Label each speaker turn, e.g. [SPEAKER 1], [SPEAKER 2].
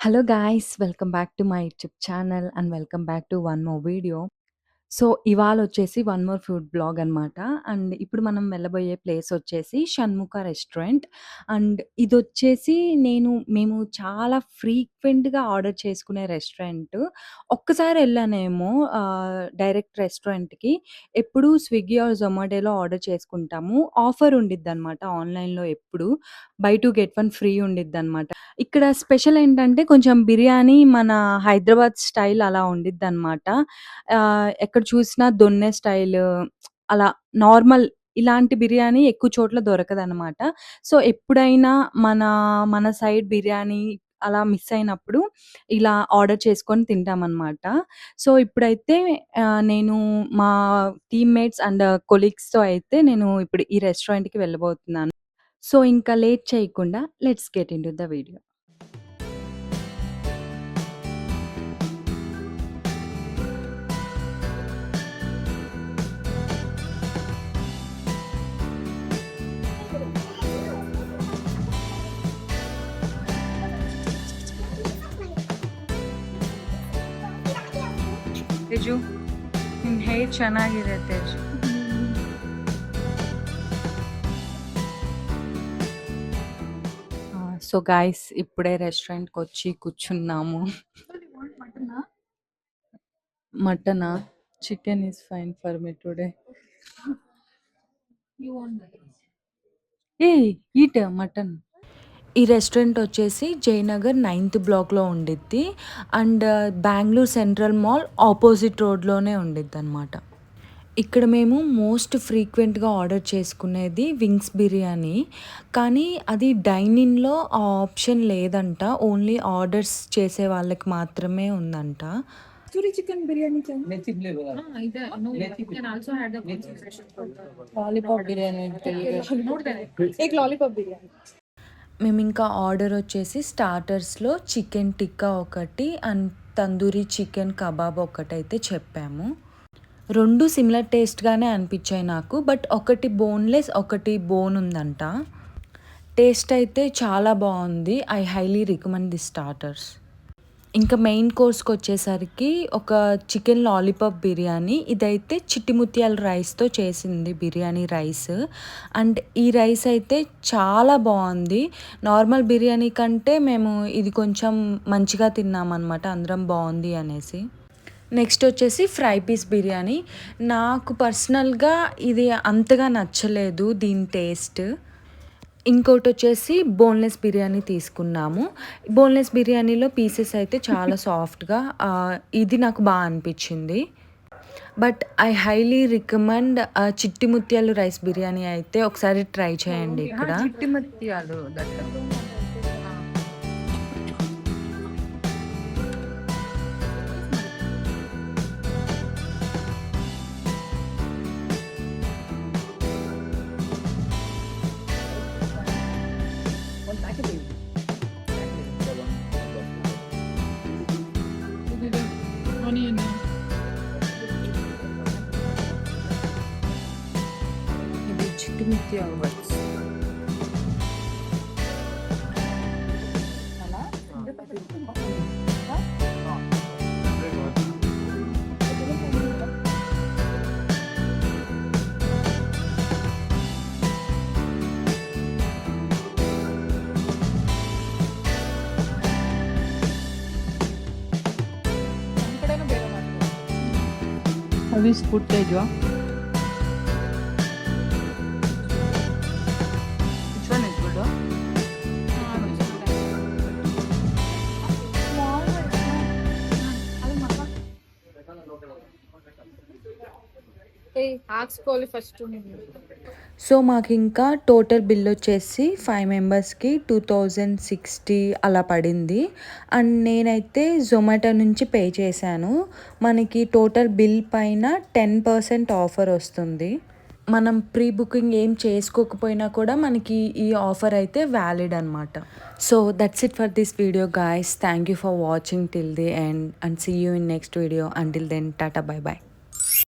[SPEAKER 1] Hello guys, welcome back to my YouTube channel and welcome back to one more video. So, ఇవాళొచ్చేసి one more food blog అనమాట. And ఇప్పుడు మనం వెళ్ళబోయే ప్లేసొచ్చేసి Shanmukha restaurant. And ఇదొచ్చేసి మేము చాలా ఫ్రీక్వెంట్‌గా ఆర్డర్ చేసుకునే రెస్టారెంట్. ఒక్కసారి ఎళ్ళానేమో డైరెక్ట్ రెస్టారెంట్‌కి. ఎప్పుడూ స్విగ్గీ ఆర్ జొమాటోలో ఆర్డర్ చేసుకుంటాము. ఆఫర్ ఉండిద్దనమాట ఆన్‌లైన్‌లో ఎప్పుడు. బై 2 గెట్ 1 ఫ్రీ ఉండిద్దనమాట. ఇక్కడ స్పెషల్ ఏంటంటే కొంచెం బిర్యానీ మన హైదరాబాద్ స్టైల్ అలా ఉండిద్దనమాట. ఎక్కడ చూసినా దొన్నె స్టైలు అలా నార్మల్ ఇలాంటి బిర్యానీ ఎక్కువ చోట్ల దొరకదనమాట. సో, ఎప్పుడైనా మన మన సైడ్ బిర్యానీ అలా మిస్ అయినప్పుడు ఇలా ఆర్డర్ చేసుకొని తింటామనమాట. సో, ఇప్పుడైతే నేను మా టీమ్‌మేట్స్ అండ్ కొలీగ్స్‌తో అయితే నేను ఇప్పుడు ఈ రెస్టారెంట్‌కి వెళ్ళబోతున్నాను. సో, ఇంకా లేట్ చేయకుండా let's get into the video. Teju ನಿನ್ನ ಹೇರ್ ಚೆನ್ನಾಗಿದೆ ತೇಜು. సో గైస్ ఇప్పుడే రెస్టారెంట్‌కొచ్చి కూర్చున్నాము. మటనా? Chicken is fine for me today. ఏయ్! Eat mutton. ఈ రెస్టారెంట్ వచ్చేసి జయనగర్ 9థ్ బ్లాక్‌లో ఉండిద్ది. And Bengaluru central mall opposite రోడ్‌లోనే ఉండిద్దనమాట. ఇక్కడ మేము మోస్ట్ ఫ్రీక్వెంట్‌గా ఆర్డర్ చేసుకునేది వింగ్స్ బిర్యానీ. కానీ అది డైనింగ్‌లో ఆ ఆప్షన్ లేదంట. ఓన్లీ ఆర్డర్స్ చేసే వాళ్ళకి మాత్రమే ఉందంట.
[SPEAKER 2] Turi chicken biryani can.
[SPEAKER 3] No, you can also add the concentration for the
[SPEAKER 2] Lollipop biryani.
[SPEAKER 3] more than it.
[SPEAKER 2] Ek lollipop biryani.
[SPEAKER 1] మేమింకా ఆర్డర్ వచ్చేసి స్టార్టర్స్‌లో చికెన్ టిక్కా ఒకటి అండ్ తందూరి చికెన్ కబాబ్ ఒకటైతే చెప్పాము. 2 సిమిలర్ టేస్ట్‌గానే అనిపించాయి నాకు. బట్ ఒకటి బోన్‌లెస్, ఒకటి బోన్ ఉందంట. టేస్ట్ అయితే చాలా బావుంది. I highly recommend the starters. ఇంకా మెయిన్ కోర్స్‌కొచ్చేసరికి ఒక చికెన్ లాలీపాప్ బిర్యానీ. ఇదైతే చిట్టి ముత్యాల రైస్‌తో చేసింది బిర్యానీ రైస్. అండ్ ఈ రైస్ అయితే చాలా బావుంది. నార్మల్ బిర్యానీ కంటే మేము ఇది కొంచెం మంచిగా తిన్నామనమాట అందరం బావుంది అనేసి. నెక్స్ట్ వచ్చేసి ఫ్రై పీస్ బిర్యానీ. నాకు పర్సనల్‌గా ఇది అంతగా నచ్చలేదు దీని టేస్ట్. ఇంకోటొచ్చేసి బోన్‌లెస్ బిర్యానీ తీసుకున్నాము. బోన్‌లెస్ బిర్యానీలో పీసెస్ అయితే చాలా సాఫ్ట్‌గా ఇది నాకు బా అనిపిచ్చింది. బట్ ఐ హైలీ రికమెండ్ చిట్టి ముత్యాలు రైస్ బిర్యానీ అయితే ఒకసారి ట్రై చేయండి ఇక్కడ.
[SPEAKER 3] చిట్టి ముత్యాలు ఆనియన్ ఇది Chitti Muthyalu rice.
[SPEAKER 2] How is food, Tejo? Which one is good?
[SPEAKER 3] ఆక్స్కోవాలి ఫస్ట్.
[SPEAKER 1] సో మాకింకా టోటల్ బిల్ వచ్చేసి 5 మెంబర్స్‌కి 2060 అలా పడింది. అండ్ నేనైతే జొమాటో నుంచి పే చేశాను. మనకి టోటల్ బిల్ పైన 10% ఆఫర్ వస్తుంది. మనం ప్రీ బుకింగ్ ఏం చేసుకోకపోయినా కూడా మనకి ఈ ఆఫర్ అయితే వ్యాలిడ్ అనమాట. So that's it for this video guys. Thank you for watching till the end and see you in next video. Until then tata bye by.